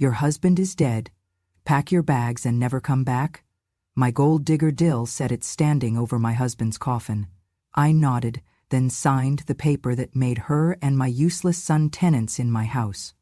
Your husband is dead. Pack your bags and never come back. My gold digger Dill said it standing over my husband's coffin. I nodded, then signed the paper that made her and my useless son tenants in my house.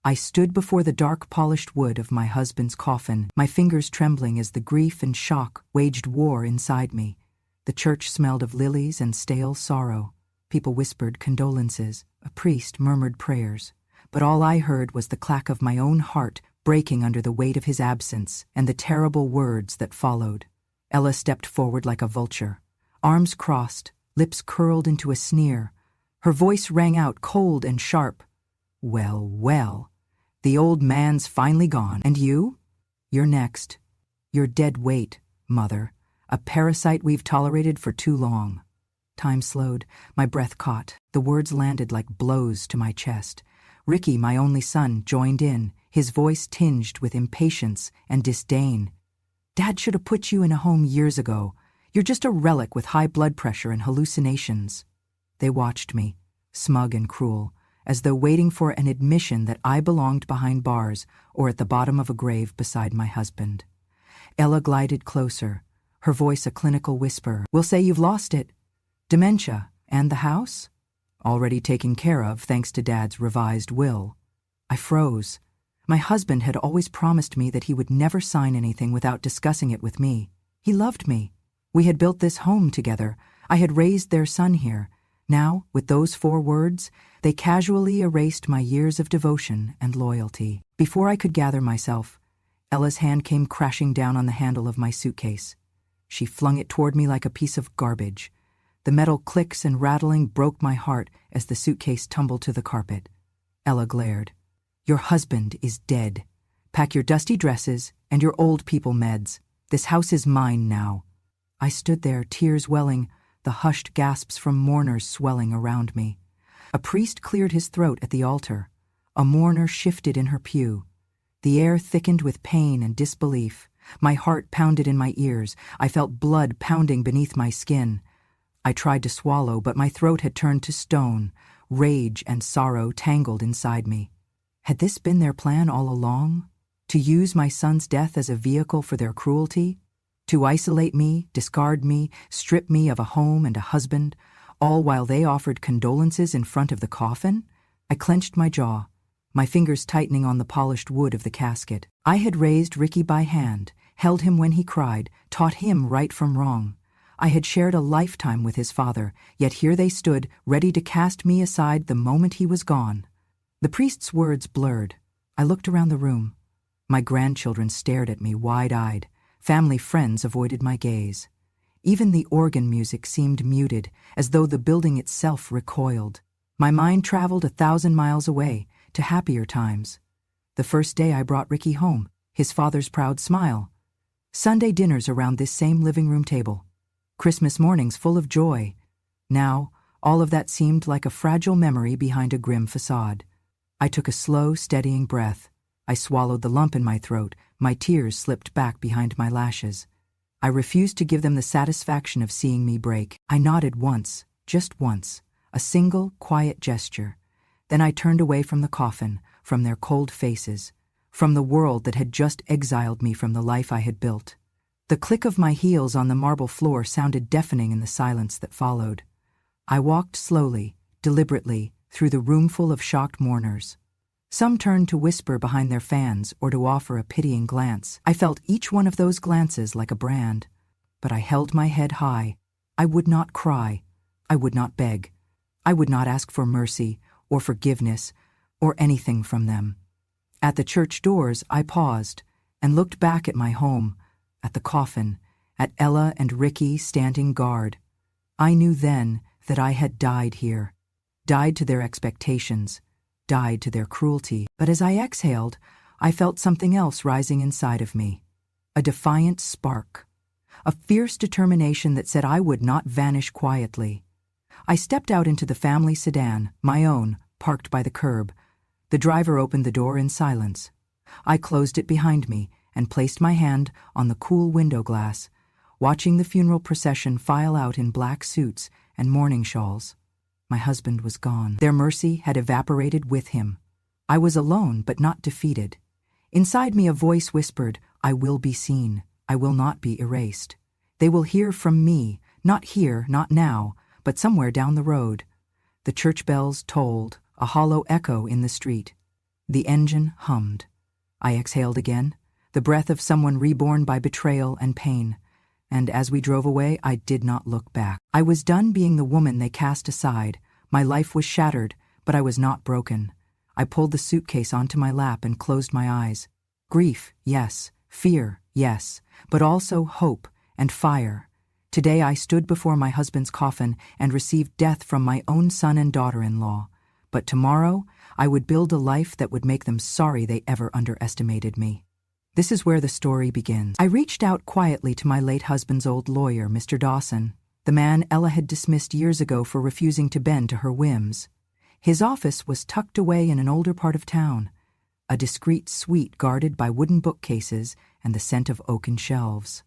I stood before the dark polished wood of my husband's coffin, my fingers trembling as the grief and shock waged war inside me. The church smelled of lilies and stale sorrow. People whispered condolences. A priest murmured prayers. But all I heard was the clack of my own heart breaking under the weight of his absence and the terrible words that followed. Ella stepped forward like a vulture. Arms crossed, lips curled into a sneer. Her voice rang out cold and sharp. Well, well. The old man's finally gone. And you? You're next. You're dead weight, Mother. A parasite we've tolerated for too long. Time slowed. My breath caught. The words landed like blows to my chest. Ricky, my only son, joined in, his voice tinged with impatience and disdain. Dad should have put you in a home years ago. You're just a relic with high blood pressure and hallucinations. They watched me, smug and cruel, as though waiting for an admission that I belonged behind bars or at the bottom of a grave beside my husband. Ella glided closer, her voice a clinical whisper. We'll say you've lost it. Dementia. And the house? Already taken care of thanks to Dad's revised will. I froze. My husband had always promised me that he would never sign anything without discussing it with me. He loved me. We had built this home together. I had raised their son here. Now, with those 4 words, they casually erased my years of devotion and loyalty. Before I could gather myself, Ella's hand came crashing down on the handle of my suitcase. She flung it toward me like a piece of garbage. The metal clicks and rattling broke my heart as the suitcase tumbled to the carpet. Ella glared. Your husband is dead. Pack your dusty dresses and your old people meds. This house is mine now. I stood there, tears welling, the hushed gasps from mourners swelling around me. A priest cleared his throat at the altar. A mourner shifted in her pew. The air thickened with pain and disbelief. My heart pounded in my ears. I felt blood pounding beneath my skin. I tried to swallow, but my throat had turned to stone. Rage and sorrow tangled inside me. Had this been their plan all along? To use my son's death as a vehicle for their cruelty? To isolate me, discard me, strip me of a home and a husband, all while they offered condolences in front of the coffin? I clenched my jaw, my fingers tightening on the polished wood of the casket. I had raised Ricky by hand, held him when he cried, taught him right from wrong. I had shared a lifetime with his father, yet here they stood, ready to cast me aside the moment he was gone. The priest's words blurred. I looked around the room. My grandchildren stared at me wide-eyed. Family friends avoided my gaze. Even the organ music seemed muted, as though the building itself recoiled. My mind traveled 1,000 miles away, to happier times. The first day I brought Ricky home, his father's proud smile. Sunday dinners around this same living room table. Christmas mornings full of joy. Now, all of that seemed like a fragile memory behind a grim facade. I took a slow, steadying breath. I swallowed the lump in my throat. My tears slipped back behind my lashes. I refused to give them the satisfaction of seeing me break. I nodded once, just once, a single, quiet gesture. Then I turned away from the coffin, from their cold faces, from the world that had just exiled me from the life I had built. The click of my heels on the marble floor sounded deafening in the silence that followed. I walked slowly, deliberately, through the roomful of shocked mourners. Some turned to whisper behind their fans or to offer a pitying glance. I felt each one of those glances like a brand. But I held my head high. I would not cry. I would not beg. I would not ask for mercy or forgiveness or anything from them. At the church doors, I paused and looked back at my home, at the coffin, at Ella and Ricky standing guard. I knew then that I had died here, died to their expectations, died to their cruelty. But as I exhaled, I felt something else rising inside of me, a defiant spark, a fierce determination that said I would not vanish quietly. I stepped out into the family sedan, my own, parked by the curb. The driver opened the door in silence. I closed it behind me and placed my hand on the cool window glass, watching the funeral procession file out in black suits and mourning shawls. My husband was gone. Their mercy had evaporated with him. I was alone but not defeated. Inside me a voice whispered, I will be seen. I will not be erased. They will hear from me, not here, not now, but somewhere down the road. The church bells tolled, a hollow echo in the street. The engine hummed. I exhaled again, the breath of someone reborn by betrayal and pain. And as we drove away, I did not look back. I was done being the woman they cast aside. My life was shattered, but I was not broken. I pulled the suitcase onto my lap and closed my eyes. Grief, yes. Fear, yes. But also hope and fire. Today I stood before my husband's coffin and received death from my own son and daughter-in-law. But tomorrow, I would build a life that would make them sorry they ever underestimated me. This is where the story begins. I reached out quietly to my late husband's old lawyer, Mr. Dawson, the man Ella had dismissed years ago for refusing to bend to her whims. His office was tucked away in an older part of town, a discreet suite guarded by wooden bookcases and the scent of oaken shelves.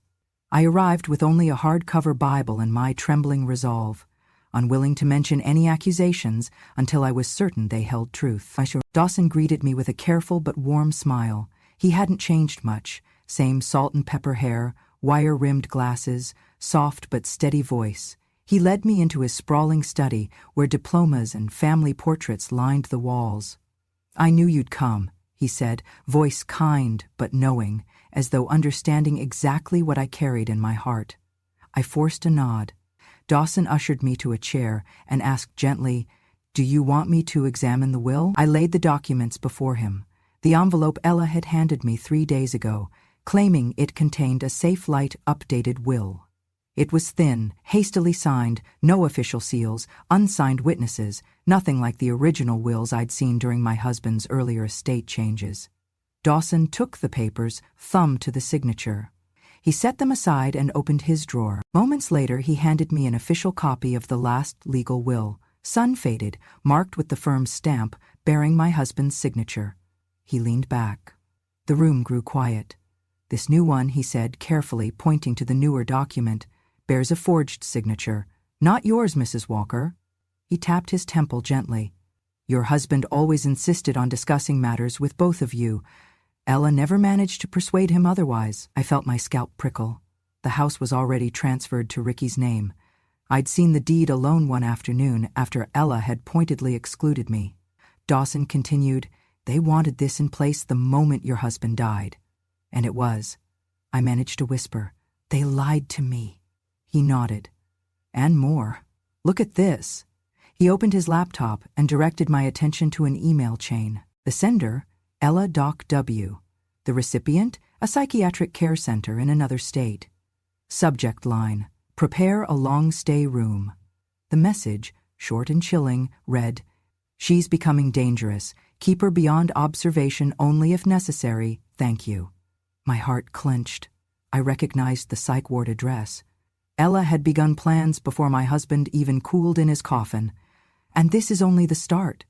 I arrived with only a hardcover Bible and my trembling resolve, unwilling to mention any accusations until I was certain they held truth. Dawson greeted me with a careful but warm smile. He hadn't changed much, same salt and pepper hair, wire-rimmed glasses, soft but steady voice. He led me into his sprawling study where diplomas and family portraits lined the walls. I knew you'd come, he said, voice kind but knowing, as though understanding exactly what I carried in my heart. I forced a nod. Dawson ushered me to a chair and asked gently, "Do you want me to examine the will?" I laid the documents before him, the envelope Ella had handed me 3 days ago, claiming it contained a safe-light updated will. It was thin, hastily signed, no official seals, unsigned witnesses, nothing like the original wills I'd seen during my husband's earlier estate changes. Dawson took the papers, thumb to the signature. He set them aside and opened his drawer. Moments later, he handed me an official copy of the last legal will, sun-faded, marked with the firm's stamp, bearing my husband's signature. He leaned back. The room grew quiet. "This new one," he said, carefully pointing to the newer document, "bears a forged signature. Not yours, Mrs. Walker." He tapped his temple gently. "Your husband always insisted on discussing matters with both of you. Ella never managed to persuade him otherwise." I felt my scalp prickle. The house was already transferred to Ricky's name. I'd seen the deed alone one afternoon after Ella had pointedly excluded me. Dawson continued, "They wanted this in place the moment your husband died." And it was. I managed to whisper, "They lied to me." He nodded. "And more. Look at this." He opened his laptop and directed my attention to an email chain. The sender, Ella Doc W. The recipient, a psychiatric care center in another state. Subject line, "Prepare a long-stay room." The message, short and chilling, read, "She's becoming dangerous. Keep her beyond observation only if necessary. Thank you." My heart clenched. I recognized the psych ward address. Ella had begun plans before my husband even cooled in his coffin. "And this is only the start,"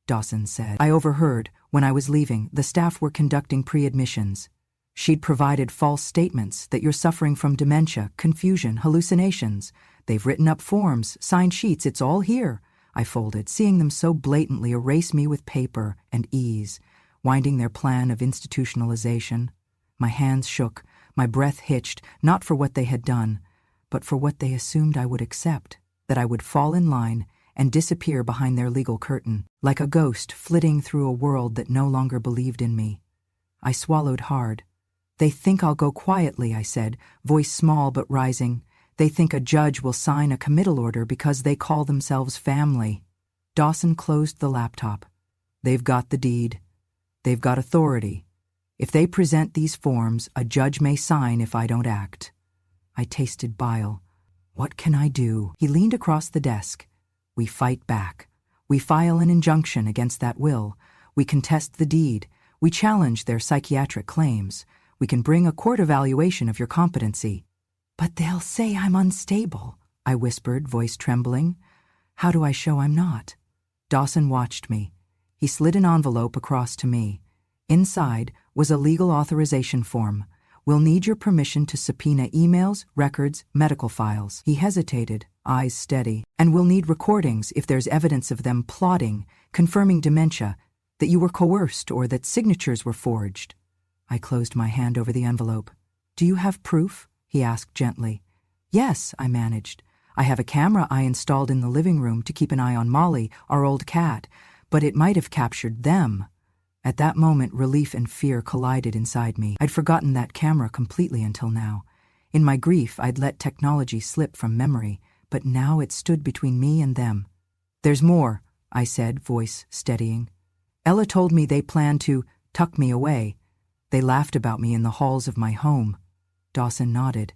Dawson said. "I overheard, when I was leaving, the staff were conducting pre-admissions. She'd provided false statements that you're suffering from dementia, confusion, hallucinations. They've written up forms, signed sheets, it's all here." I folded, seeing them so blatantly erase me with paper and ease, winding their plan of institutionalization. My hands shook, my breath hitched, not for what they had done, but for what they assumed I would accept, that I would fall in line and disappear behind their legal curtain, like a ghost flitting through a world that no longer believed in me. I swallowed hard. "They think I'll go quietly," I said, voice small but rising. "They think a judge will sign a committal order because they call themselves family." Dawson closed the laptop. "They've got the deed. They've got authority. If they present these forms, a judge may sign if I don't act." I tasted bile. What can I do? He leaned across the desk. "We fight back. We file an injunction against that will. We contest the deed. We challenge their psychiatric claims. We can bring a court evaluation of your competency." "But they'll say I'm unstable," I whispered, voice trembling. "How do I show I'm not?" Dawson watched me. He slid an envelope across to me. Inside was a legal authorization form. "We'll need your permission to subpoena emails, records, medical files." He hesitated, eyes steady. "And we'll need recordings if there's evidence of them plotting, confirming dementia, that you were coerced or that signatures were forged." I closed my hand over the envelope. Do you have proof? He asked gently. Yes, I managed. I have a camera I installed in the living room to keep an eye on Molly, our old cat, but it might have captured them. At that moment, relief and fear collided inside me. I'd forgotten that camera completely until now. In my grief, I'd let technology slip from memory, but now it stood between me and them. There's more, I said, voice steadying. Ella told me they planned to tuck me away. They laughed about me in the halls of my home. Dawson nodded.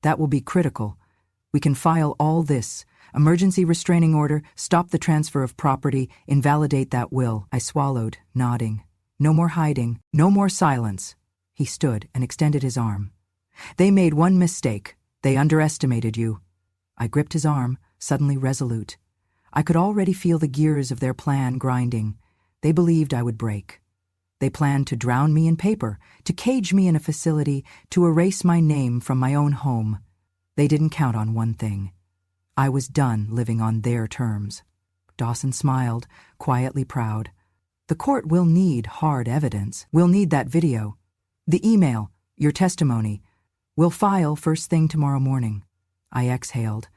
That will be critical. We can file all this. Emergency restraining order, stop the transfer of property, invalidate that will. I swallowed, nodding. No more hiding, no more silence. He stood and extended his arm. They made one mistake. They underestimated you. I gripped his arm, suddenly resolute. I could already feel the gears of their plan grinding. They believed I would break. They planned to drown me in paper, to cage me in a facility, to erase my name from my own home. They didn't count on one thing. I was done living on their terms. Dawson smiled, quietly proud. The court will need hard evidence. We'll need that video. The email, your testimony. We'll file first thing tomorrow morning. I exhaled.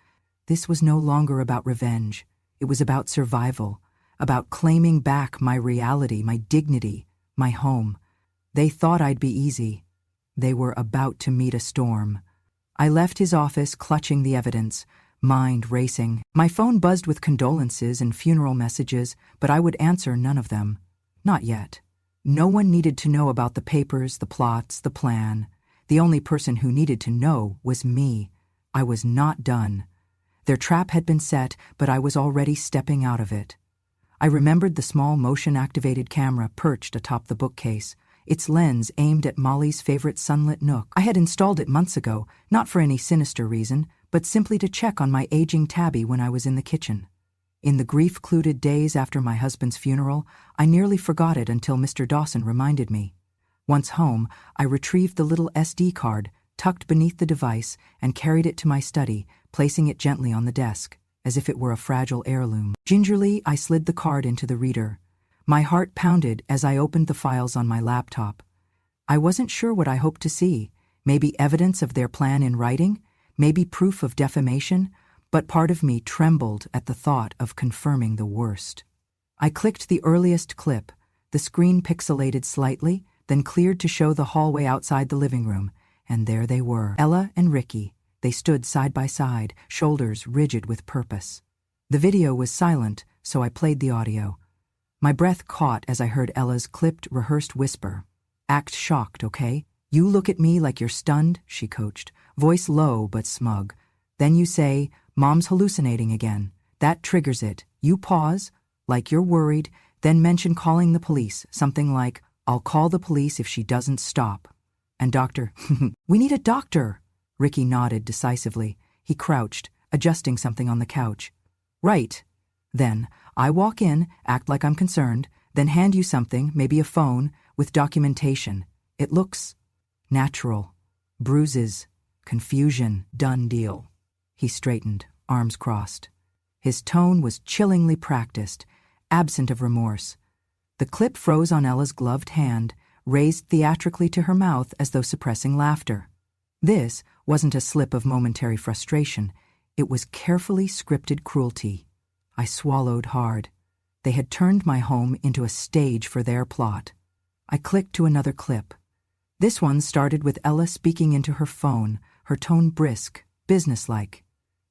This was no longer about revenge. It was about survival, about claiming back my reality, my dignity, my home. They thought I'd be easy. They were about to meet a storm. I left his office clutching the evidence, mind racing. My phone buzzed with condolences and funeral messages, but I would answer none of them. Not yet. No one needed to know about the papers, the plots, the plan. The only person who needed to know was me. I was not done. Their trap had been set, but I was already stepping out of it. I remembered the small motion-activated camera perched atop the bookcase, its lens aimed at Molly's favorite sunlit nook. I had installed it months ago, not for any sinister reason, but simply to check on my aging Tabby when I was in the kitchen. In the grief-clouded days after my husband's funeral, I nearly forgot it until Mr. Dawson reminded me. Once home, I retrieved the little SD card, tucked beneath the device, and carried it to my study, placing it gently on the desk, as if it were a fragile heirloom. Gingerly, I slid the card into the reader. My heart pounded as I opened the files on my laptop. I wasn't sure what I hoped to see. Maybe evidence of their plan in writing, maybe proof of defamation, but part of me trembled at the thought of confirming the worst. I clicked the earliest clip. The screen pixelated slightly, then cleared to show the hallway outside the living room, and there they were, Ella and Ricky. They stood side by side, shoulders rigid with purpose. The video was silent, so I played the audio. My breath caught as I heard Ella's clipped, rehearsed whisper. Act shocked, okay? You look at me like you're stunned, she coached, voice low but smug. Then you say, Mom's hallucinating again. That triggers it. You pause, like you're worried, then mention calling the police, something like, I'll call the police if she doesn't stop. And doctor, we need a doctor. Ricky nodded decisively. He crouched, adjusting something on the couch. Right. Then, I walk in, act like I'm concerned, then hand you something, maybe a phone, with documentation. It looks natural. Bruises, confusion, done deal. He straightened, arms crossed. His tone was chillingly practiced, absent of remorse. The clip froze on Ella's gloved hand, raised theatrically to her mouth as though suppressing laughter. This wasn't a slip of momentary frustration. It was carefully scripted cruelty. I swallowed hard. They had turned my home into a stage for their plot. I clicked to another clip. This one started with Ella speaking into her phone, her tone brisk, businesslike.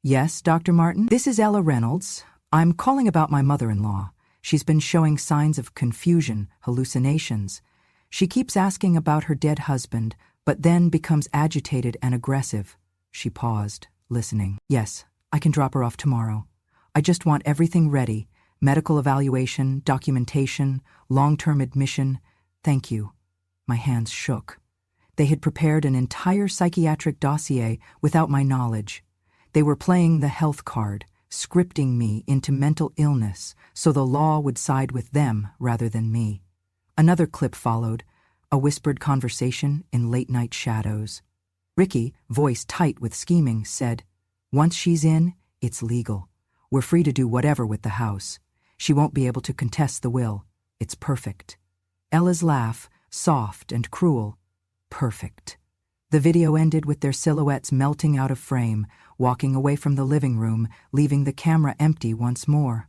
Yes, Dr. Martin? This is Ella Reynolds. I'm calling about my mother-in-law. She's been showing signs of confusion, hallucinations. She keeps asking about her dead husband, but then becomes agitated and aggressive. She paused, listening. Yes, I can drop her off tomorrow. I just want everything ready. Medical evaluation, documentation, long-term admission. Thank you. My hands shook. They had prepared an entire psychiatric dossier without my knowledge. They were playing the health card, scripting me into mental illness so the law would side with them rather than me. Another clip followed, a whispered conversation in late-night shadows. Ricky, voice tight with scheming, said, Once she's in, it's legal. We're free to do whatever with the house. She won't be able to contest the will. It's perfect. Ella's laugh, soft and cruel, Perfect. The video ended with their silhouettes melting out of frame, walking away from the living room, leaving the camera empty once more.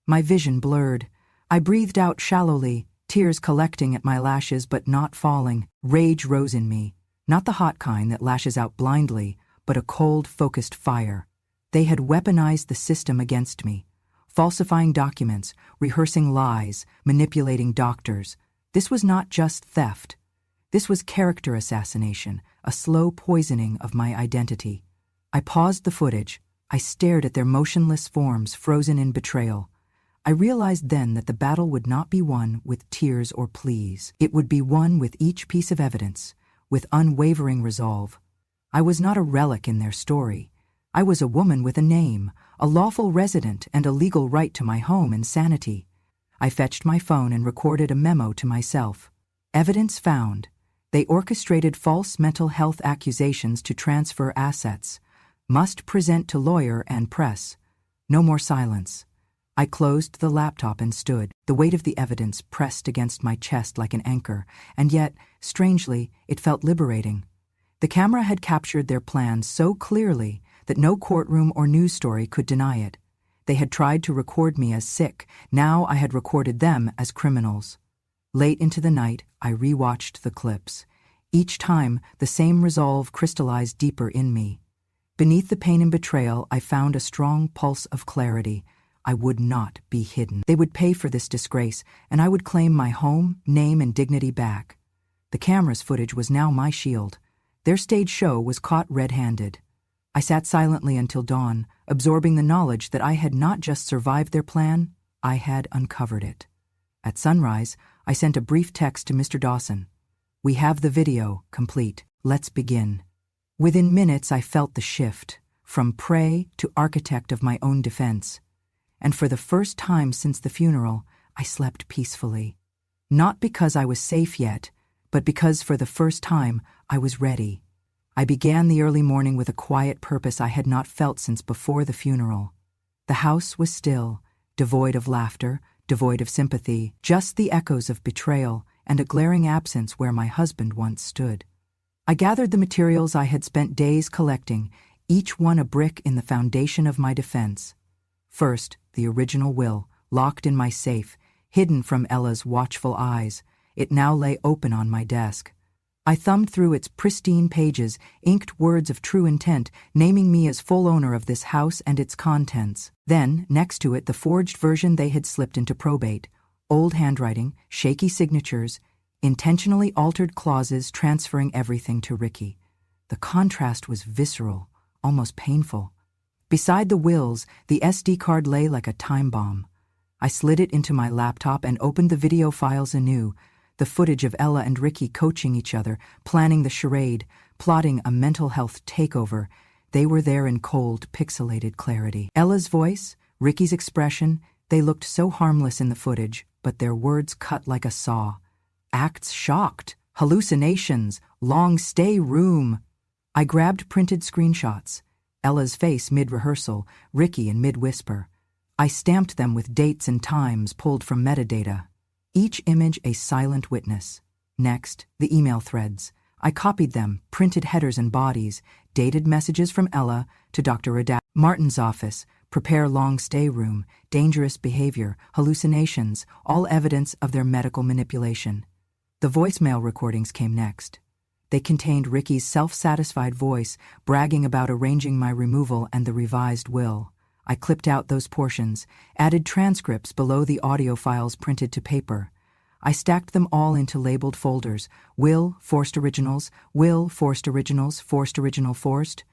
My vision blurred. I breathed out shallowly, tears collecting at my lashes but not falling. Rage rose in me, not the hot kind that lashes out blindly, but a cold, focused fire. They had weaponized the system against me, falsifying documents, rehearsing lies, manipulating doctors. This was not just theft. This was character assassination, a slow poisoning of my identity. I paused the footage. I stared at their motionless forms frozen in betrayal. I realized then that the battle would not be won with tears or pleas. It would be won with each piece of evidence, with unwavering resolve. I was not a relic in their story. I was a woman with a name, a lawful resident, and a legal right to my home and sanity. I fetched my phone and recorded a memo to myself. Evidence found. They orchestrated false mental health accusations to transfer assets. Must present to lawyer and press. No more silence. I closed the laptop and stood, the weight of the evidence pressed against my chest like an anchor, and yet, strangely, it felt liberating. The camera had captured their plans so clearly that no courtroom or news story could deny it. They had tried to record me as sick. Now I had recorded them as criminals. Late into the night, I rewatched the clips. Each time, the same resolve crystallized deeper in me. Beneath the pain and betrayal, I found a strong pulse of clarity. I would not be hidden. They would pay for this disgrace, and I would claim my home, name, and dignity back. The camera's footage was now my shield. Their stage show was caught red-handed. I sat silently until dawn, absorbing the knowledge that I had not just survived their plan, I had uncovered it. At sunrise, I sent a brief text to Mr. Dawson. "We have the video, complete. Let's begin." Within minutes, I felt the shift, from prey to architect of my own defense. And for the first time since the funeral, I slept peacefully. Not because I was safe yet, but because for the first time, I was ready. I began the early morning with a quiet purpose I had not felt since before the funeral. The house was still, devoid of laughter, devoid of sympathy, just the echoes of betrayal and a glaring absence where my husband once stood. I gathered the materials I had spent days collecting, each one a brick in the foundation of my defense. First, the original will, locked in my safe, hidden from Ella's watchful eyes. It now lay open on my desk. I thumbed through its pristine pages, inked words of true intent, naming me as full owner of this house and its contents. Then, next to it, the forged version they had slipped into probate. Old handwriting, shaky signatures, intentionally altered clauses transferring everything to Ricky. The contrast was visceral, almost painful. Beside the wills, the SD card lay like a time bomb. I slid it into my laptop and opened the video files anew, the footage of Ella and Ricky coaching each other, planning the charade, plotting a mental health takeover. They were there in cold, pixelated clarity. Ella's voice, Ricky's expression, they looked so harmless in the footage, but their words cut like a saw. Acts shocked, hallucinations, long stay room. I grabbed printed screenshots. Ella's face mid-rehearsal, Ricky in mid-whisper. I stamped them with dates and times pulled from metadata. Each image a silent witness. Next, the email threads. I copied them, printed headers and bodies, dated messages from Ella to Dr. Redact. Martin's office, prepare long stay room, dangerous behavior, hallucinations, all evidence of their medical manipulation. The voicemail recordings came next. They contained Ricky's self-satisfied voice, bragging about arranging my removal and the revised will. I clipped out those portions, added transcripts below the audio files printed to paper. I stacked them all into labeled folders: will, forced originals, will, forced originals, forced original, forced.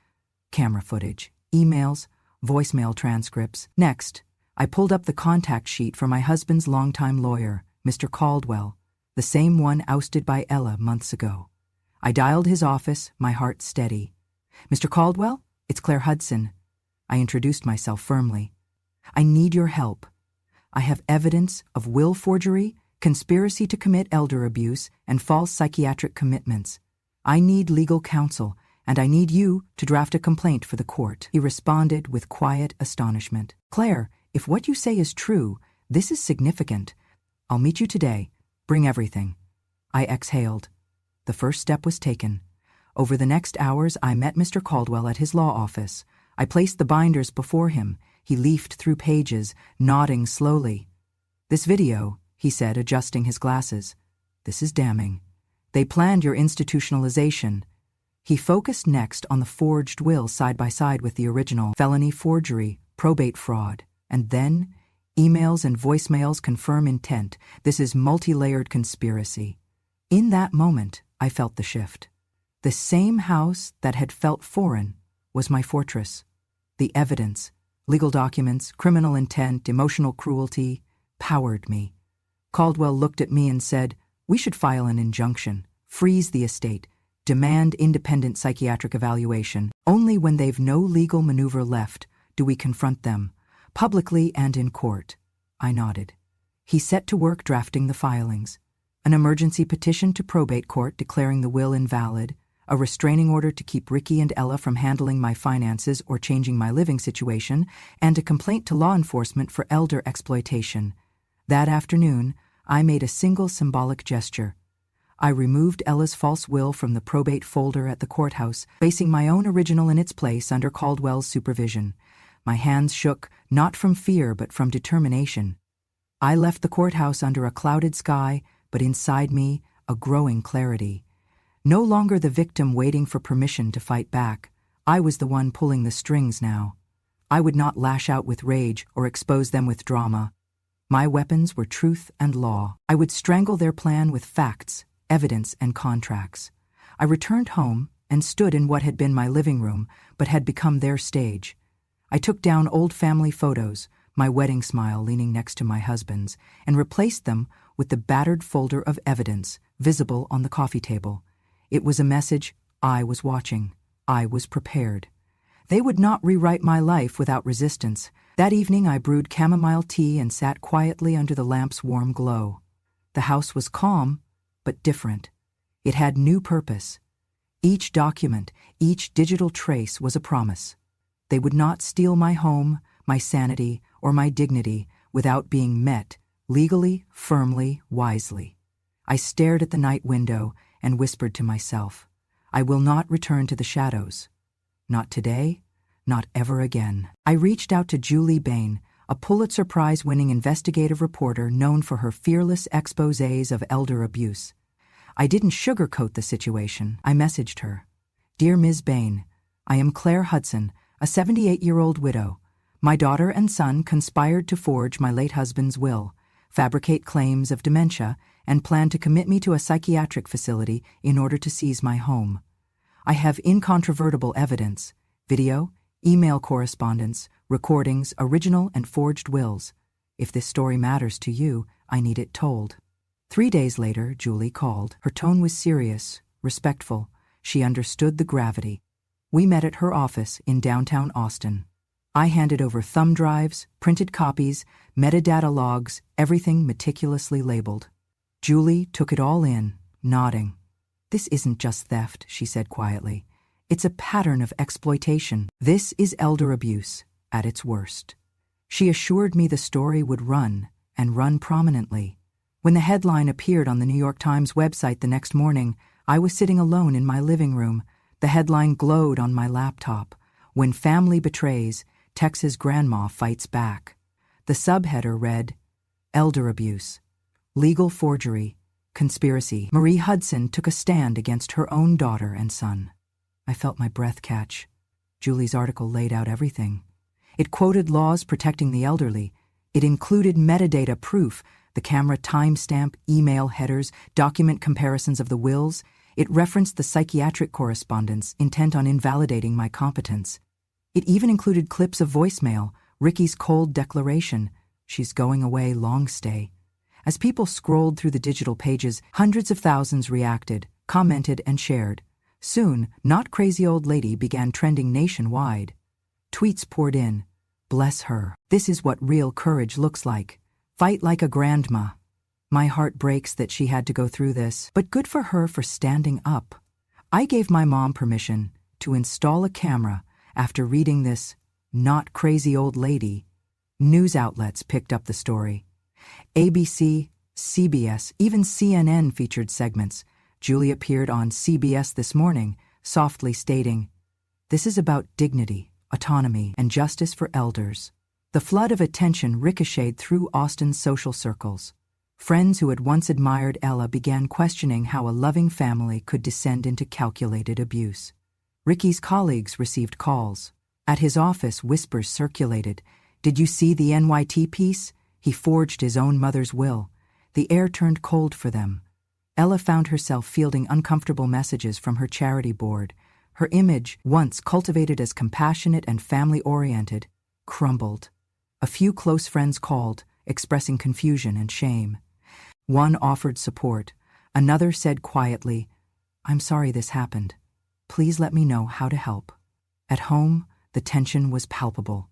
Camera footage, emails, voicemail transcripts. Next, I pulled up the contact sheet for my husband's longtime lawyer, Mr. Caldwell, the same one ousted by Ella months ago. I dialed his office, my heart steady. "Mr. Caldwell, it's Claire Hudson." I introduced myself firmly. "I need your help. I have evidence of will forgery, conspiracy to commit elder abuse, and false psychiatric commitments. I need legal counsel, and I need you to draft a complaint for the court." He responded with quiet astonishment. "Claire, if what you say is true, this is significant. I'll meet you today. Bring everything." I exhaled. The first step was taken. Over the next hours, I met Mr. Caldwell at his law office. I placed the binders before him. He leafed through pages, nodding slowly. "This video," he said, adjusting his glasses. "This is damning. They planned your institutionalization." He focused next on the forged will side by side with the original, felony forgery, probate fraud, and then emails and voicemails confirm intent. This is multi-layered conspiracy. In that moment, I felt the shift. The same house that had felt foreign was my fortress. The evidence, legal documents, criminal intent, emotional cruelty, powered me. Caldwell looked at me and said, "We should file an injunction, freeze the estate, demand independent psychiatric evaluation. Only when they've no legal maneuver left do we confront them, publicly and in court." I nodded. He set to work drafting the filings. An emergency petition to probate court declaring the will invalid, a restraining order to keep Ricky and Ella from handling my finances or changing my living situation, and a complaint to law enforcement for elder exploitation. That afternoon, I made a single symbolic gesture. I removed Ella's false will from the probate folder at the courthouse, placing my own original in its place under Caldwell's supervision. My hands shook, not from fear but from determination. I left the courthouse under a clouded sky, but inside me, a growing clarity. No longer the victim waiting for permission to fight back. I was the one pulling the strings now. I would not lash out with rage or expose them with drama. My weapons were truth and law. I would strangle their plan with facts, evidence, and contracts. I returned home and stood in what had been my living room, but had become their stage. I took down old family photos, my wedding smile leaning next to my husband's, and replaced them with the battered folder of evidence visible on the coffee table. It was a message: I was watching. I was prepared. They would not rewrite my life without resistance. That evening I brewed chamomile tea and sat quietly under the lamp's warm glow. The house was calm, but different. It had new purpose. Each document, each digital trace was a promise. They would not steal my home, my sanity, or my dignity without being met, legally, firmly, wisely. I stared at the night window and whispered to myself, I will not return to the shadows. Not today, not ever again. I reached out to Julie Bain, a Pulitzer Prize-winning investigative reporter known for her fearless exposés of elder abuse. I didn't sugarcoat the situation. I messaged her. "Dear Ms. Bain, I am Claire Hudson, a 78-year-old widow. My daughter and son conspired to forge my late husband's will, fabricate claims of dementia, and plan to commit me to a psychiatric facility in order to seize my home. I have incontrovertible evidence, video, email correspondence, recordings, original and forged wills. If this story matters to you, I need it told." 3 days later, Julie called. Her tone was serious, respectful. She understood the gravity. We met at her office in downtown Austin. I handed over thumb drives, printed copies, metadata logs, everything meticulously labeled. Julie took it all in, nodding. "This isn't just theft," she said quietly. "It's a pattern of exploitation. This is elder abuse at its worst." She assured me the story would run, and run prominently. When the headline appeared on the New York Times website the next morning, I was sitting alone in my living room. The headline glowed on my laptop. "When Family Betrays, Texas Grandma Fights Back." The subheader read, "Elder Abuse, Legal Forgery, Conspiracy. Marie Hudson took a stand against her own daughter and son." I felt my breath catch. Julie's article laid out everything. It quoted laws protecting the elderly. It included metadata proof, the camera timestamp, email headers, document comparisons of the wills. It referenced the psychiatric correspondence, intent on invalidating my competence. It even included clips of voicemail, Ricky's cold declaration, "She's going away, long stay." As people scrolled through the digital pages, hundreds of thousands reacted, commented, and shared. Soon, "Not Crazy Old Lady" began trending nationwide. Tweets poured in. "Bless her. This is what real courage looks like. Fight like a grandma. My heart breaks that she had to go through this, but good for her for standing up." I gave my mom permission to install a camera after reading this "Not Crazy Old Lady." News outlets picked up the story. ABC, CBS, even CNN featured segments. Julie appeared on CBS this morning, softly stating, "This is about dignity, autonomy, and justice for elders." The flood of attention ricocheted through Austin's social circles. Friends who had once admired Ella began questioning how a loving family could descend into calculated abuse. Ricky's colleagues received calls. At his office, whispers circulated. "Did you see the NYT piece? He forged his own mother's will." The air turned cold for them. Ella found herself fielding uncomfortable messages from her charity board. Her image, once cultivated as compassionate and family-oriented, crumbled. A few close friends called, expressing confusion and shame. One offered support. Another said quietly, "I'm sorry this happened. Please let me know how to help." At home, the tension was palpable.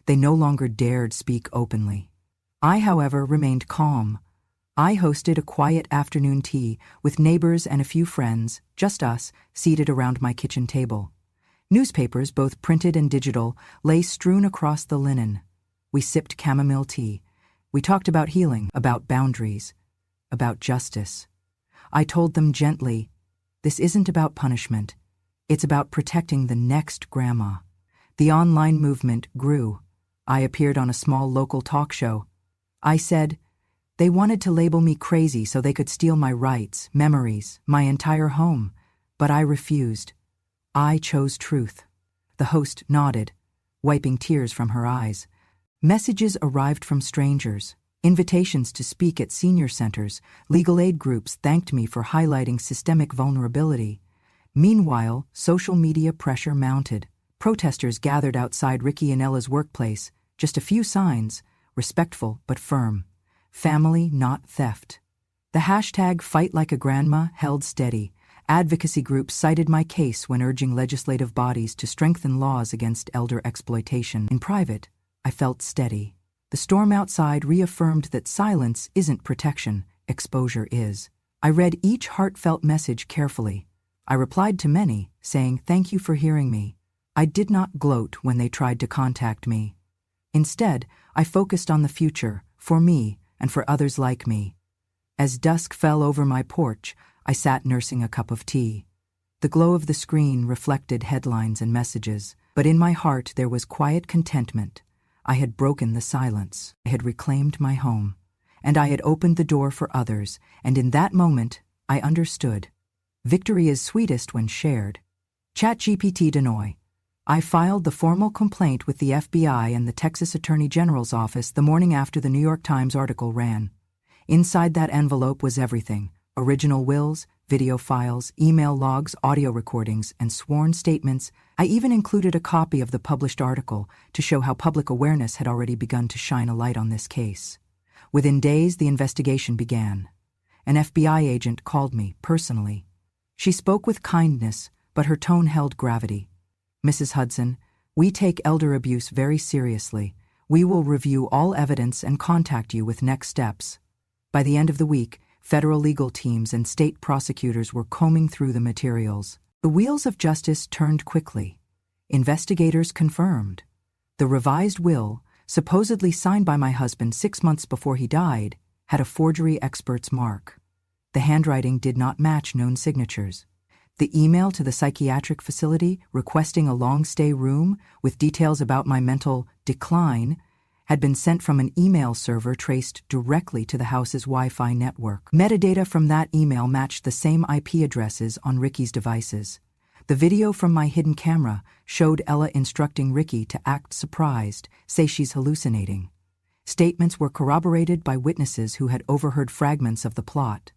They no longer dared speak openly. I, however, remained calm. I hosted a quiet afternoon tea with neighbors and a few friends, just us, seated around my kitchen table. Newspapers, both printed and digital, lay strewn across the linen. We sipped chamomile tea. We talked about healing, about boundaries, about justice. I told them gently, "This isn't about punishment. It's about protecting the next grandma." The online movement grew. I appeared on a small local talk show. I said, "They wanted to label me crazy so they could steal my rights, memories, my entire home, but I refused. I chose truth." The host nodded, wiping tears from her eyes. Messages arrived from strangers, invitations to speak at senior centers. Legal aid groups thanked me for highlighting systemic vulnerability. Meanwhile, social media pressure mounted. Protesters gathered outside Ricky and Ella's workplace, just a few signs, respectful but firm. Family, not theft. The hashtag #FightLikeAGrandma held steady. Advocacy groups cited my case when urging legislative bodies to strengthen laws against elder exploitation. In private, I felt steady. The storm outside reaffirmed that silence isn't protection, exposure is. I read each heartfelt message carefully. I replied to many, saying thank you for hearing me. I did not gloat when they tried to contact me. Instead, I focused on the future, for me and for others like me. As dusk fell over my porch, I sat nursing a cup of tea. The glow of the screen reflected headlines and messages, but in my heart there was quiet contentment. I had broken the silence. I had reclaimed my home. And I had opened the door for others, and in that moment, I understood. Victory is sweetest when shared. ChatGPT Denoy. I filed the formal complaint with the FBI and the Texas Attorney General's office the morning after the New York Times article ran. Inside that envelope was everything: original wills, video files, email logs, audio recordings, and sworn statements. I even included a copy of the published article to show how public awareness had already begun to shine a light on this case. Within days, the investigation began. An FBI agent called me, personally. She spoke with kindness, but her tone held gravity. "Mrs. Hudson, we take elder abuse very seriously. We will review all evidence and contact you with next steps." By the end of the week, federal legal teams and state prosecutors were combing through the materials. The wheels of justice turned quickly. Investigators confirmed. The revised will, supposedly signed by my husband 6 months before he died, had a forgery expert's mark. The handwriting did not match known signatures. The email to the psychiatric facility requesting a long-stay room with details about my mental decline had been sent from an email server traced directly to the house's Wi-Fi network. Metadata from that email matched the same IP addresses on Ricky's devices. The video from my hidden camera showed Ella instructing Ricky to act surprised, say she's hallucinating. Statements were corroborated by witnesses who had overheard fragments of the plot.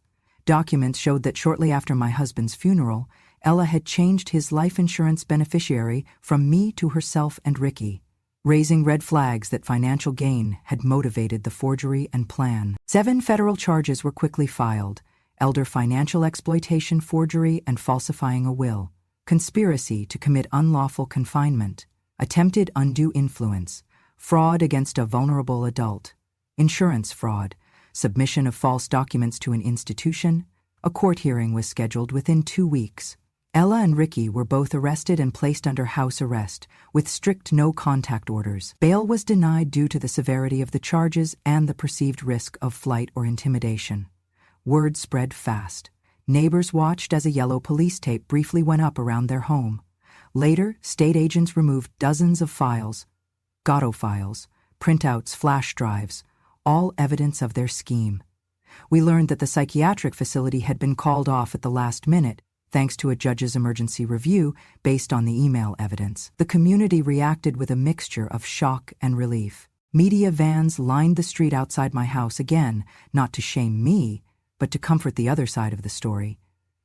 Documents showed that shortly after my husband's funeral, Ella had changed his life insurance beneficiary from me to herself and Ricky, raising red flags that financial gain had motivated the forgery and plan. 7 federal charges were quickly filed: elder financial exploitation, forgery, and falsifying a will, conspiracy to commit unlawful confinement, attempted undue influence, fraud against a vulnerable adult, insurance fraud, submission of false documents to an institution. A court hearing was scheduled within 2 weeks. Ella and Ricky were both arrested and placed under house arrest, with strict no-contact orders. Bail was denied due to the severity of the charges and the perceived risk of flight or intimidation. Word spread fast. Neighbors watched as a yellow police tape briefly went up around their home. Later, state agents removed dozens of files, Gatto files, printouts, flash drives, all evidence of their scheme. We learned that the psychiatric facility had been called off at the last minute, thanks to a judge's emergency review based on the email evidence. The community reacted with a mixture of shock and relief. Media vans lined the street outside my house again, not to shame me, but to comfort the other side of the story.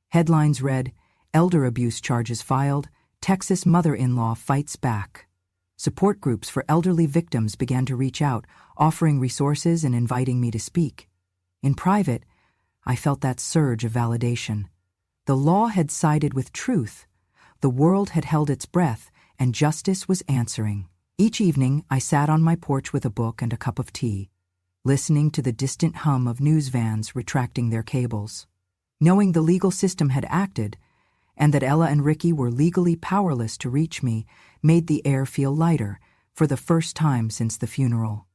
Headlines read, "Elder abuse charges filed, Texas mother-in-law fights back." Support groups for elderly victims began to reach out, offering resources and inviting me to speak. In private, I felt that surge of validation. The law had sided with truth, the world had held its breath, and justice was answering. Each evening, I sat on my porch with a book and a cup of tea, listening to the distant hum of news vans retracting their cables. Knowing the legal system had acted, and that Ella and Ricky were legally powerless to reach me, made the air feel lighter, for the first time since the funeral.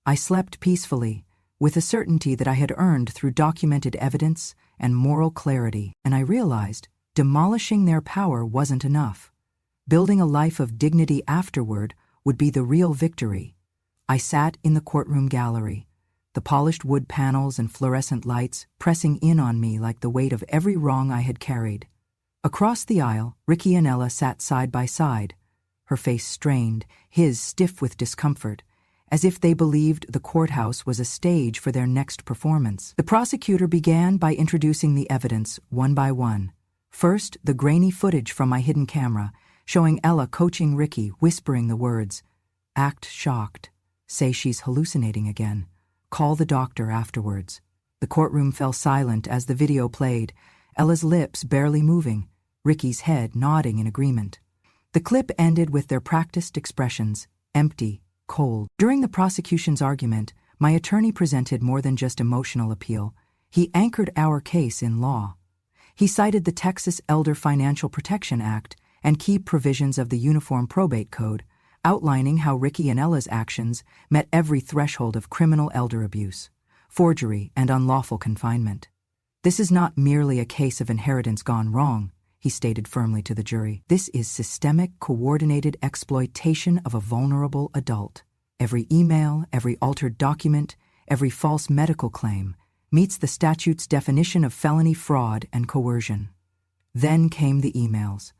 I slept peacefully, with a certainty that I had earned through documented evidence and moral clarity, and I realized demolishing their power wasn't enough. Building a life of dignity afterward would be the real victory. I sat in the courtroom gallery, the polished wood panels and fluorescent lights pressing in on me like the weight of every wrong I had carried. Across the aisle, Ricky and Ella sat side by side, her face strained, his stiff with discomfort, as if they believed the courthouse was a stage for their next performance. The prosecutor began by introducing the evidence one by one. First, the grainy footage from my hidden camera, showing Ella coaching Ricky, whispering the words, "Act shocked, say she's hallucinating again, call the doctor afterwards." The courtroom fell silent as the video played, Ella's lips barely moving, Ricky's head nodding in agreement. The clip ended with their practiced expressions, empty, cold. During the prosecution's argument, my attorney presented more than just emotional appeal. He anchored our case in law. He cited the Texas Elder Financial Protection Act and key provisions of the Uniform Probate Code, outlining how Ricky and Ella's actions met every threshold of criminal elder abuse, forgery, and unlawful confinement. "This is not merely a case of inheritance gone wrong," he stated firmly to the jury. "This is systemic, coordinated exploitation of a vulnerable adult. Every email, every altered document, every false medical claim meets the statute's definition of felony fraud and coercion." Then came the emails.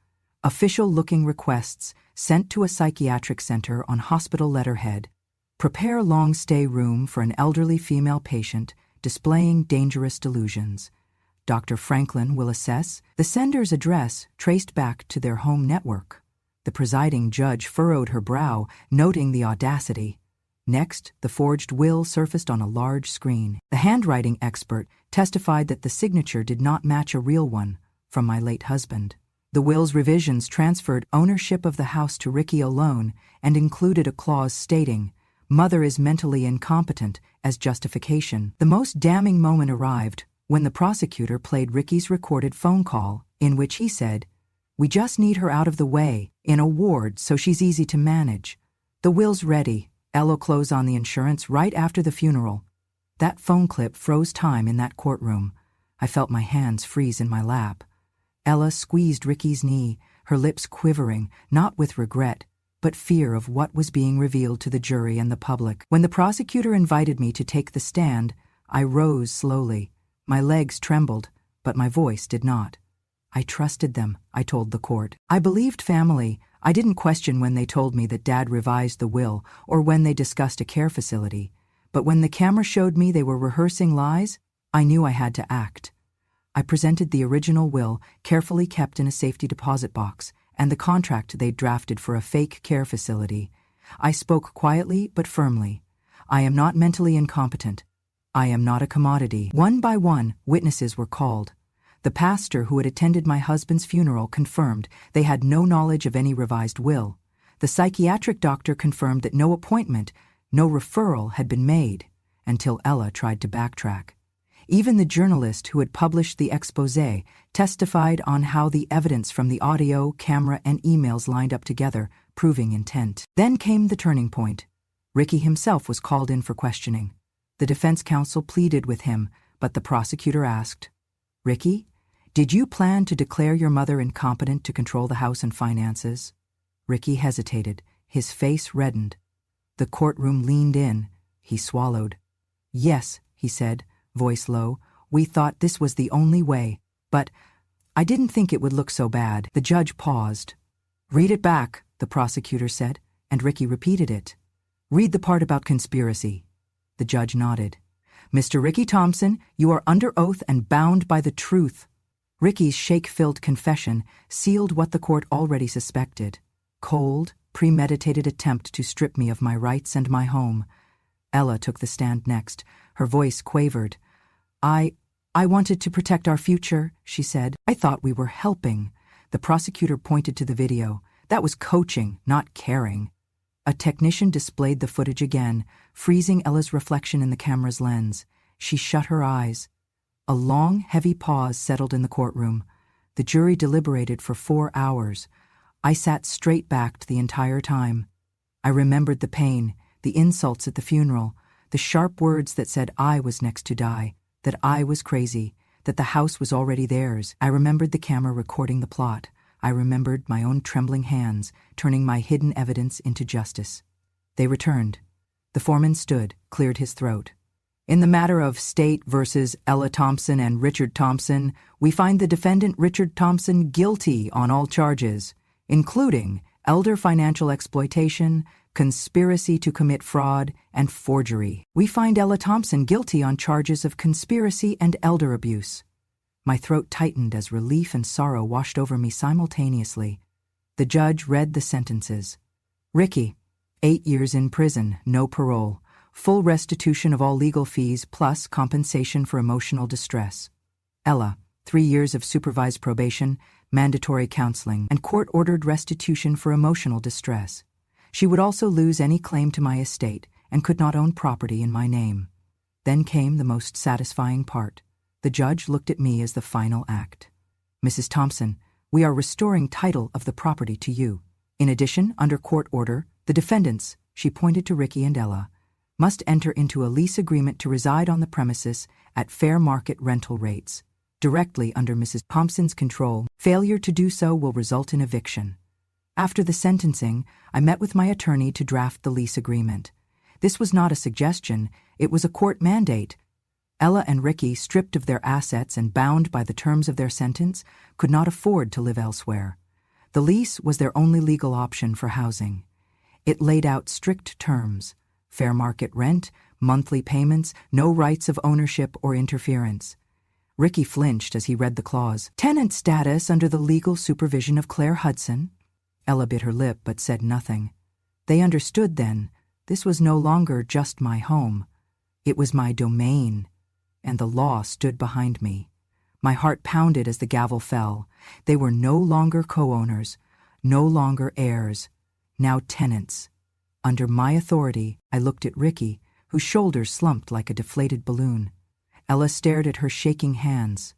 Official-looking requests sent to a psychiatric center on hospital letterhead. "Prepare long-stay room for an elderly female patient displaying dangerous delusions. Dr. Franklin will assess." The sender's address traced back to their home network. The presiding judge furrowed her brow, noting the audacity. Next, the forged will surfaced on a large screen. The handwriting expert testified that the signature did not match a real one from my late husband. The will's revisions transferred ownership of the house to Ricky alone and included a clause stating, "Mother is mentally incompetent," as justification. The most damning moment arrived when the prosecutor played Ricky's recorded phone call, in which he said, "We just need her out of the way, in a ward so she's easy to manage. The will's ready. Ella'll close on the insurance right after the funeral." That phone clip froze time in that courtroom. I felt my hands freeze in my lap. Ella squeezed Ricky's knee, her lips quivering, not with regret, but fear of what was being revealed to the jury and the public. When the prosecutor invited me to take the stand, I rose slowly. My legs trembled, but my voice did not. "I trusted them," I told the court. "I believed family. I didn't question when they told me that Dad revised the will or when they discussed a care facility. But when the camera showed me they were rehearsing lies, I knew I had to act." I presented the original will, carefully kept in a safety deposit box, and the contract they'd drafted for a fake care facility. I spoke quietly but firmly. "I am not mentally incompetent. I am not a commodity." One by one, witnesses were called. The pastor who had attended my husband's funeral confirmed they had no knowledge of any revised will. The psychiatric doctor confirmed that no appointment, no referral had been made, until Ella tried to backtrack. Even the journalist who had published the exposé testified on how the evidence from the audio, camera, and emails lined up together, proving intent. Then came the turning point. Ricky himself was called in for questioning. The defense counsel pleaded with him, but the prosecutor asked, "Ricky, Did you plan to declare your mother incompetent to control the house and finances? Ricky hesitated. His face reddened. The courtroom leaned in. He swallowed. Yes, he said, voice low. We thought this was the only way. But I didn't think it would look so bad. The judge paused. Read it back, the prosecutor said, and Ricky repeated it. Read the part about conspiracy. The judge nodded. Mr. Ricky Thompson, you are under oath and bound by the truth. Ricky's shake-filled confession sealed what the court already suspected. Cold, premeditated attempt to strip me of my rights and my home. Ella took the stand next. Her voice quavered. I wanted to protect our future, she said. I thought we were helping. The prosecutor pointed to the video. That was coaching, not caring. A technician displayed the footage again, freezing Ella's reflection in the camera's lens. She shut her eyes. A long, heavy pause settled in the courtroom. The jury deliberated for 4 hours. I sat straight-backed the entire time. I remembered the pain, the insults at the funeral, the sharp words that said I was next to die, that I was crazy, that the house was already theirs. I remembered the camera recording the plot. I remembered my own trembling hands, turning my hidden evidence into justice. They returned. The foreman stood, cleared his throat. In the matter of State versus Ella Thompson and Richard Thompson, we find the defendant Richard Thompson guilty on all charges, including elder financial exploitation, conspiracy to commit fraud, and forgery. We find Ella Thompson guilty on charges of conspiracy and elder abuse. My throat tightened as relief and sorrow washed over me simultaneously. The judge read the sentences. Ricky, 8 years in prison, no parole, full restitution of all legal fees plus compensation for emotional distress. Ella, 3 years of supervised probation, mandatory counseling, and court-ordered restitution for emotional distress. She would also lose any claim to my estate and could not own property in my name. Then came the most satisfying part. The judge looked at me as the final act. Mrs. Thompson, we are restoring title of the property to you. In addition, under court order, the defendants, she pointed to Ricky and Ella, must enter into a lease agreement to reside on the premises at fair market rental rates, directly under Mrs. Thompson's control. Failure to do so will result in eviction. After the sentencing, I met with my attorney to draft the lease agreement. This was not a suggestion, it was a court mandate. Ella and Ricky, stripped of their assets and bound by the terms of their sentence, could not afford to live elsewhere. The lease was their only legal option for housing. It laid out strict terms: fair market rent, monthly payments, no rights of ownership or interference. Ricky flinched as he read the clause. Tenant status under the legal supervision of Claire Hudson. Ella bit her lip but said nothing. They understood then. This was no longer just my home. It was my domain. And the law stood behind me. My heart pounded as the gavel fell. They were no longer co-owners, no longer heirs, now tenants. Under my authority, I looked at Ricky, whose shoulders slumped like a deflated balloon. Ella stared at her shaking hands.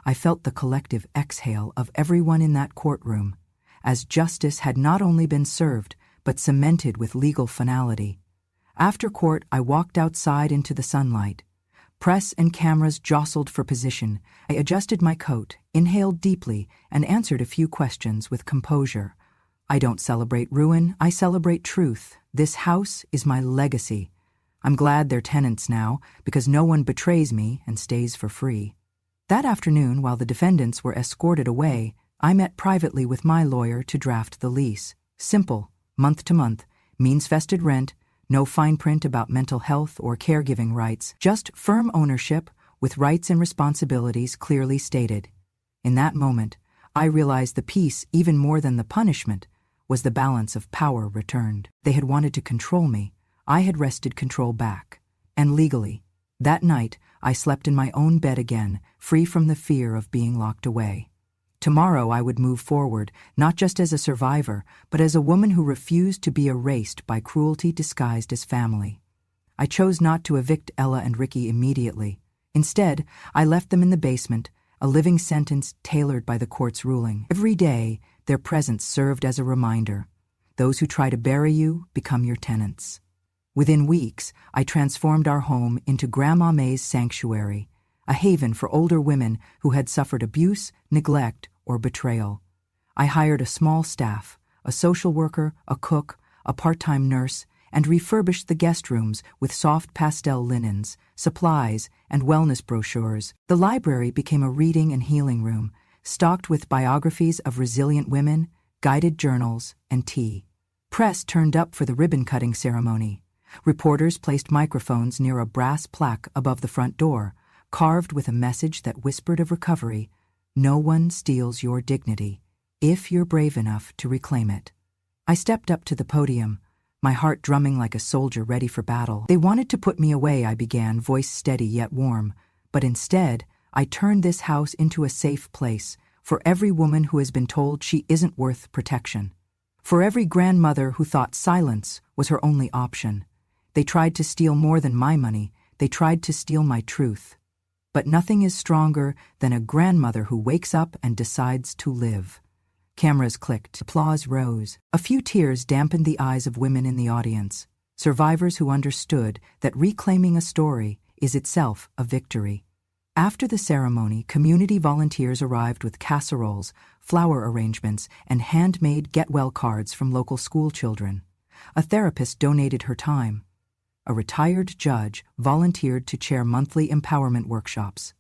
I felt the collective exhale of everyone in that courtroom, as justice had not only been served, but cemented with legal finality. After court, I walked outside into the sunlight. Press and cameras jostled for position. I adjusted my coat, inhaled deeply, and answered a few questions with composure. I don't celebrate ruin, I celebrate truth. This house is my legacy. I'm glad they're tenants now, because no one betrays me and stays for free. That afternoon, while the defendants were escorted away, I met privately with my lawyer to draft the lease. Simple, month to month, means-vested rent, no fine print about mental health or caregiving rights, just firm ownership with rights and responsibilities clearly stated. In that moment, I realized the peace, even more than the punishment, was the balance of power returned. They had wanted to control me. I had wrested control back. And legally. That night, I slept in my own bed again, free from the fear of being locked away. Tomorrow I would move forward, not just as a survivor, but as a woman who refused to be erased by cruelty disguised as family. I chose not to evict Ella and Ricky immediately. Instead, I left them in the basement, a living sentence tailored by the court's ruling. Every day, their presence served as a reminder. Those who try to bury you become your tenants. Within weeks, I transformed our home into Grandma May's sanctuary. a haven for older women who had suffered abuse, neglect, or betrayal. I hired a small staff, a social worker, a cook, a part-time nurse, and refurbished the guest rooms with soft pastel linens, supplies, and wellness brochures. The library became a reading and healing room, stocked with biographies of resilient women, guided journals, and tea. Press turned up for the ribbon-cutting ceremony. Reporters placed microphones near a brass plaque above the front door, carved with a message that whispered of recovery: "No one steals your dignity, if you're brave enough to reclaim it." I stepped up to the podium, my heart drumming like a soldier ready for battle. "They wanted to put me away," I began, voice steady yet warm. "But instead, I turned this house into a safe place for every woman who has been told she isn't worth protection. For every grandmother who thought silence was her only option. They tried to steal more than my money. They tried to steal my truth. But nothing is stronger than a grandmother who wakes up and decides to live." Cameras clicked, applause rose. A few tears dampened the eyes of women in the audience, survivors who understood that reclaiming a story is itself a victory. After the ceremony, community volunteers arrived with casseroles, flower arrangements, and handmade get-well cards from local school children. A therapist donated her time. A retired judge volunteered to chair monthly empowerment workshops.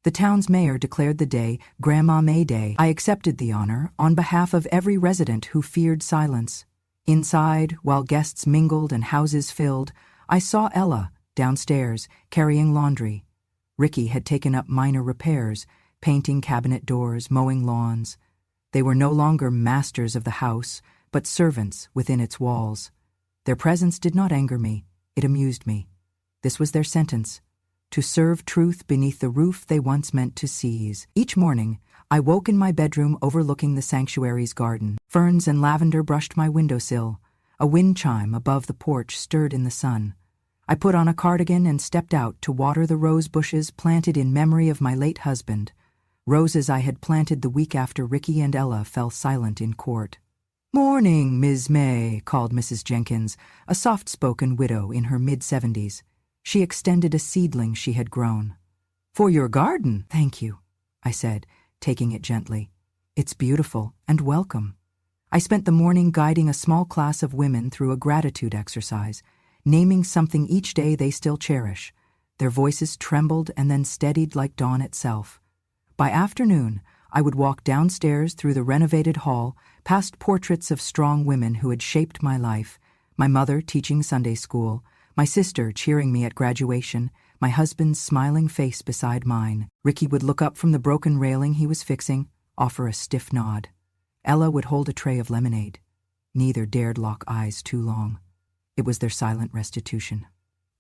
The town's mayor declared the day Grandma May Day. I accepted the honor on behalf of every resident who feared silence. Inside, while guests mingled and houses filled, I saw Ella, downstairs, carrying laundry. Ricky had taken up minor repairs, painting cabinet doors, mowing lawns. They were no longer masters of the house, but servants within its walls. Their presence did not anger me, it amused me. This was their sentence: to serve truth beneath the roof they once meant to seize. Each morning, I woke in my bedroom overlooking the sanctuary's garden. Ferns and lavender brushed my windowsill. A wind chime above the porch stirred in the sun. I put on a cardigan and stepped out to water the rose bushes planted in memory of my late husband, roses I had planted the week after Ricky and Ella fell silent in court. "Morning, Ms. May," called Mrs. Jenkins, a soft-spoken widow in her mid-70s. She extended a seedling she had grown. "For your garden." "Thank you," I said, taking it gently. "It's beautiful and welcome." I spent the morning guiding a small class of women through a gratitude exercise, naming something each day they still cherish. Their voices trembled and then steadied like dawn itself. By afternoon, I would walk downstairs through the renovated hall, past portraits of strong women who had shaped my life, my mother teaching Sunday school, my sister cheering me at graduation, my husband's smiling face beside mine. Ricky would look up from the broken railing he was fixing, offer a stiff nod. Ella would hold a tray of lemonade. Neither dared lock eyes too long. It was their silent restitution.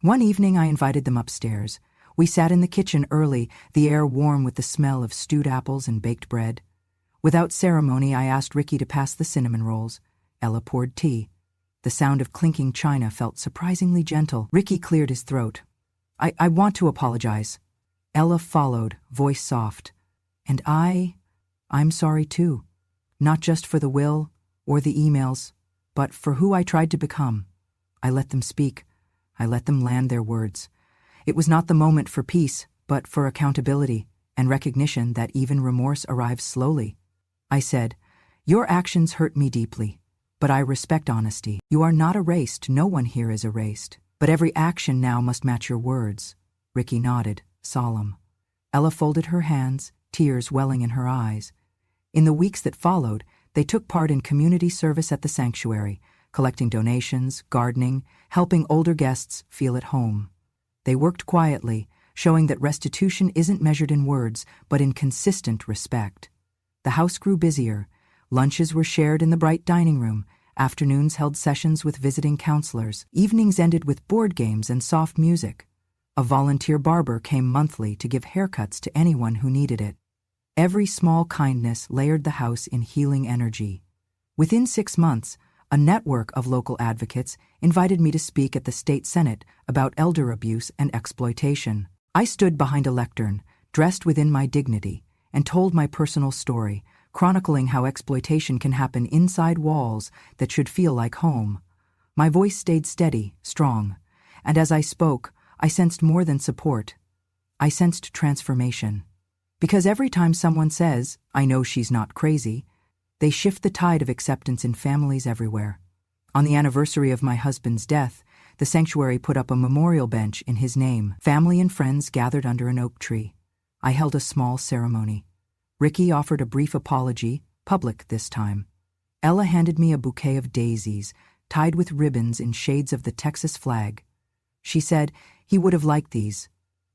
One evening I invited them upstairs. We sat in the kitchen early, the air warm with the smell of stewed apples and baked bread. Without ceremony, I asked Ricky to pass the cinnamon rolls. Ella poured tea. The sound of clinking china felt surprisingly gentle. Ricky cleared his throat. I want to apologize." Ella followed, voice soft. "And I'm sorry too. Not just for the will or the emails, but for who I tried to become." I let them speak. I let them land their words. It was not the moment for peace, but for accountability and recognition that even remorse arrives slowly. I said, "Your actions hurt me deeply, but I respect honesty. You are not erased, no one here is erased. But every action now must match your words." Ricky nodded, solemn. Ella folded her hands, tears welling in her eyes. In the weeks that followed, they took part in community service at the sanctuary, collecting donations, gardening, helping older guests feel at home. They worked quietly, showing that restitution isn't measured in words, but in consistent respect. The house grew busier. Lunches were shared in the bright dining room. Afternoons held sessions with visiting counselors. Evenings ended with board games and soft music. A volunteer barber came monthly to give haircuts to anyone who needed it. Every small kindness layered the house in healing energy. Within 6 months, a network of local advocates invited me to speak at the state senate about elder abuse and exploitation. I stood behind a lectern, dressed within my dignity, and told my personal story, chronicling how exploitation can happen inside walls that should feel like home. My voice stayed steady, strong, and as I spoke, I sensed more than support. I sensed transformation. Because every time someone says, "I know she's not crazy," they shift the tide of acceptance in families everywhere. On the anniversary of my husband's death, the sanctuary put up a memorial bench in his name. Family and friends gathered under an oak tree. I held a small ceremony. Ricky offered a brief apology, public this time. Ella handed me a bouquet of daisies, tied with ribbons in shades of the Texas flag. She said he would have liked these.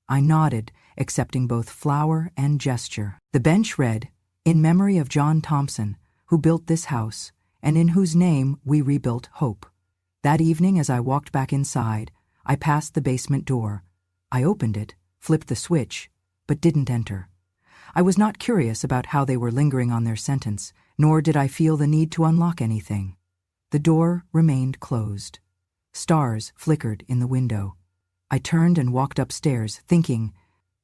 I nodded, accepting both flower and gesture. The bench read, "In memory of John Thompson, who built this house, and in whose name we rebuilt hope." That evening, as I walked back inside, I passed the basement door. I opened it, flipped the switch, but didn't enter. I was not curious about how they were lingering on their sentence, nor did I feel the need to unlock anything. The door remained closed. Stars flickered in the window. I turned and walked upstairs, thinking,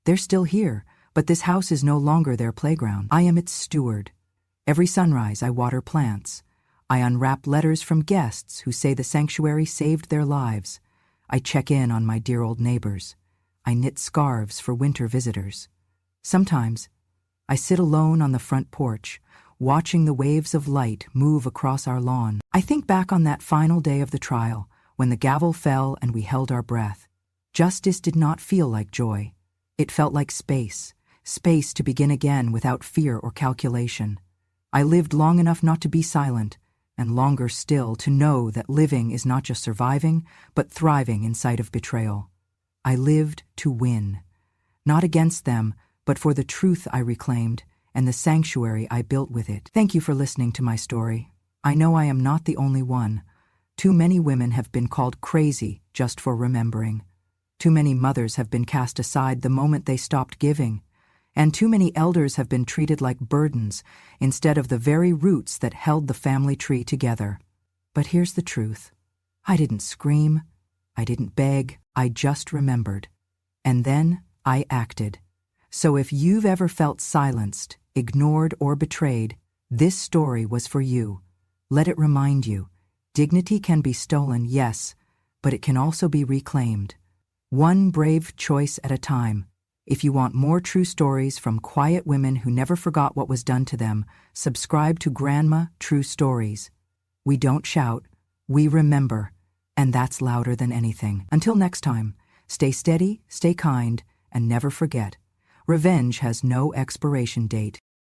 they're still here, but this house is no longer their playground. I am its steward. Every sunrise I water plants. I unwrap letters from guests who say the sanctuary saved their lives. I check in on my dear old neighbors. I knit scarves for winter visitors. Sometimes, I sit alone on the front porch, watching the waves of light move across our lawn. I think back on that final day of the trial, when the gavel fell and we held our breath. Justice did not feel like joy. It felt like space to begin again without fear or calculation. I lived long enough not to be silent, and longer still to know that living is not just surviving, but thriving in sight of betrayal. I lived to win, not against them, but for the truth I reclaimed and the sanctuary I built with it. Thank you for listening to my story. I know I am not the only one. Too many women have been called crazy just for remembering. Too many mothers have been cast aside the moment they stopped giving. And too many elders have been treated like burdens instead of the very roots that held the family tree together. But here's the truth. I didn't scream. I didn't beg. I just remembered. And then I acted. So if you've ever felt silenced, ignored, or betrayed, this story was for you. Let it remind you, dignity can be stolen, yes, but it can also be reclaimed. One brave choice at a time. If you want more true stories from quiet women who never forgot what was done to them, subscribe to Grandma True Stories. We don't shout, we remember, and that's louder than anything. Until next time, stay steady, stay kind, and never forget, revenge has no expiration date.